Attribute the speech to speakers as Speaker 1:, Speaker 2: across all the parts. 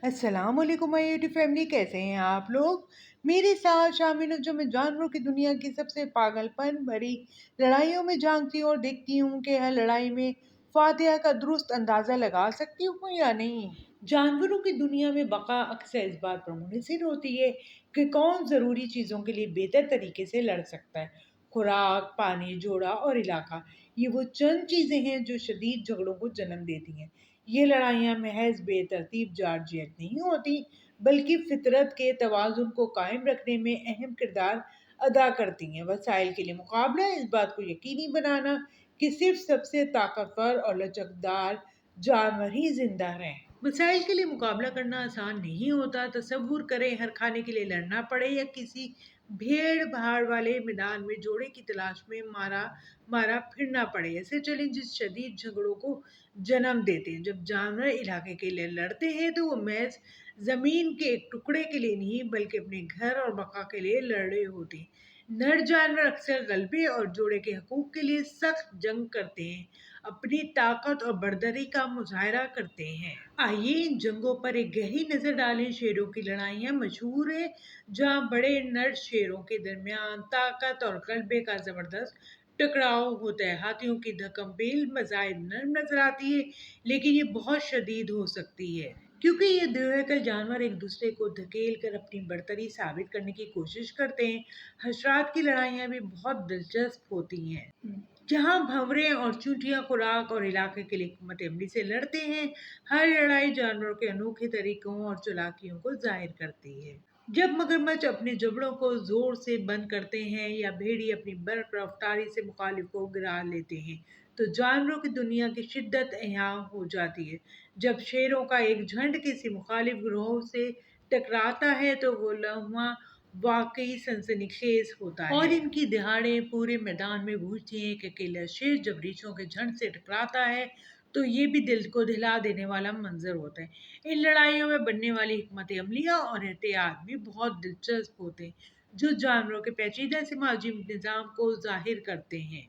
Speaker 1: अस्सलाम वालेकुम my YouTube family, कैसे हैं आप लोग। मेरे साथ शामिल हो जो मैं जानवरों की दुनिया की सबसे पागलपन भरी लड़ाइयों में झांकती हूँ और देखती हूँ कि हर लड़ाई में फातिहा का दुरुस्त अंदाजा लगा सकती हूँ या नहीं। जानवरों की दुनिया में बका अक्सर इस बात पर मुनहसर होती है कि कौन ज़रूरी चीज़ों के लिए बेहतर तरीके से लड़ सकता है। खुराक, पानी, जोड़ा और इलाका, ये वो चंद चीज़ें हैं जो शदीद झगड़ों को जन्म देती हैं। ये लड़ाइयाँ महज बेतरतीब जारजियत नहीं होती, बल्कि फितरत के तवाज़ुन को कायम रखने में अहम किरदार अदा करती हैं। वसाइल के लिए मुकाबला इस बात को यकीनी बनाना कि सिर्फ सबसे ताकतवर और लचकदार जानवर ही जिंदा रहें। वसाइल के लिए मुकाबला करना आसान नहीं होता। तसव्वुर करें हर खाने के लिए लड़ना पड़े या किसी भीड़ भाड़ वाले मैदान में जोड़े की तलाश में मारा मारा फिरना पड़े। ऐसे चैलेंजेस शदीद झगड़ों को जन्म देते हैं। जब जानवर इलाके के लिए लड़ते हैं तो वो महज जमीन के एक टुकड़े के लिए नहीं, बल्कि अपने घर और बका के लिए लड़ रहे होते हैं। नर जानवर अक्सर गलबे और जोड़े के हकूक के लिए सख्त जंग करते हैं, अपनी ताकत और बर्दरी का मुजाहरा करते हैं। आइए इन जंगों पर एक गहरी नजर डालें। शेरों की लड़ाइयाँ मशहूर है, जहाँ बड़े नर शेरों के दरमियान ताकत और गलबे का जबरदस्त टकराव होता है। हाथियों की धकमपेल मज़ाहिर नर्म नजर आती है, लेकिन ये बहुत शदीद हो सकती है, क्योंकि ये दुर्हकल जानवर एक दूसरे को धकेल कर अपनी बढ़तरी साबित करने की कोशिश करते हैं। हशरात की लड़ाइयाँ भी बहुत दिलचस्प होती हैं, जहाँ भंवरे और चूंटियां खुराक और इलाके के लिए हिकमत अमली से लड़ते हैं। हर लड़ाई जानवरों के अनोखे तरीकों और चालाकियों को जाहिर करती है। जब मगरमच्छ अपने जबड़ों को जोर से बंद करते हैं या भेड़ी अपनी बर्क रफ्तारी से मुखालिफ को गिरा लेते हैं, तो जानवरों की दुनिया की शिद्दत यहाँ हो जाती है। जब शेरों का एक झुंड किसी मुखालिफ ग्रोह से टकराता है तो वो लम्हा वाकई सनसनीखेज होता है और इनकी दहाड़ें पूरे मैदान में गूंजती हैं कि अकेला शेर जब रीछों के झुंड से टकराता है तो ये भी दिल को दिला देने वाला मंजर होता है। इन लड़ाइयों में बनने वाली हिकमत अमलिया और एहतियात भी बहुत दिलचस्प होते हैं, जो जानवरों के पेचीदा समाजी निज़ाम को जाहिर करते हैं।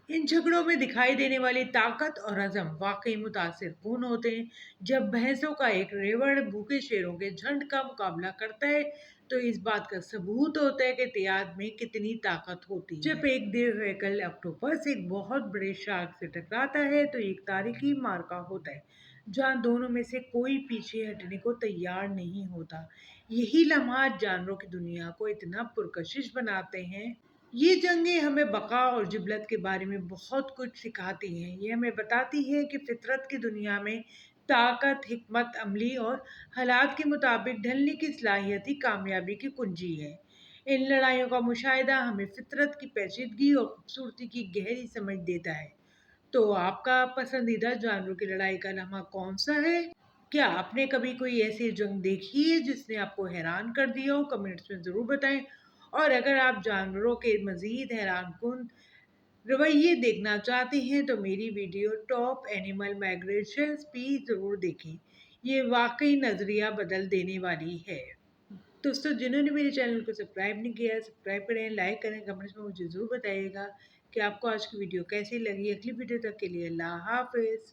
Speaker 1: इन झगड़ों में दिखाई देने वाली ताकत और अज़म वाकई मुतासिर कौन होते हैं। जब भैंसों का एक रेवड़ भूखे शेरों के झुंड का मुकाबला करता है तो इस बात का सबूत होता है कि इत्तेहाद में कितनी ताकत होती है। जब एक देवहैकल ऑक्टोपस एक बहुत बड़े शार्क से टकराता है तो एक तारीखी मार्का होता है, जहाँ दोनों में से कोई पीछे हटने को तैयार नहीं होता। यही लम्हात जानवरों की दुनिया को इतना पुरकशिश बनाते हैं। ये जंगें हमें बका और जिबलत के बारे में बहुत कुछ सिखाती हैं। ये हमें बताती है कि फितरत की दुनिया में ताकत, हिकमत अमली और हालात के मुताबिक ढलने की सलाहियत ही कामयाबी की कुंजी है। इन लड़ाइयों का मुशाहिदा हमें फितरत की पेचीदगी और खूबसूरती की गहरी समझ देता है। तो आपका पसंदीदा जानवरों की लड़ाई का लम्हा कौन सा है? क्या आपने कभी कोई ऐसी जंग देखी है जिसने आपको हैरान कर दिया हो? कमेंट्स में ज़रूर बताएं। और अगर आप जानवरों के मज़ीद हैरानकुन रवैये देखना चाहते हैं तो मेरी वीडियो टॉप एनिमल माइग्रेशंस भी ज़रूर देखें। ये वाकई नज़रिया बदल देने वाली है। दोस्तों, जिन्होंने मेरे चैनल को सब्सक्राइब नहीं किया है, सब्सक्राइब करें, लाइक करें, कमेंट्स में मुझे ज़रूर बताइएगा कि आपको आज की वीडियो कैसी लगी। अगली वीडियो तक के लिए अल्लाह हाफ़िज़।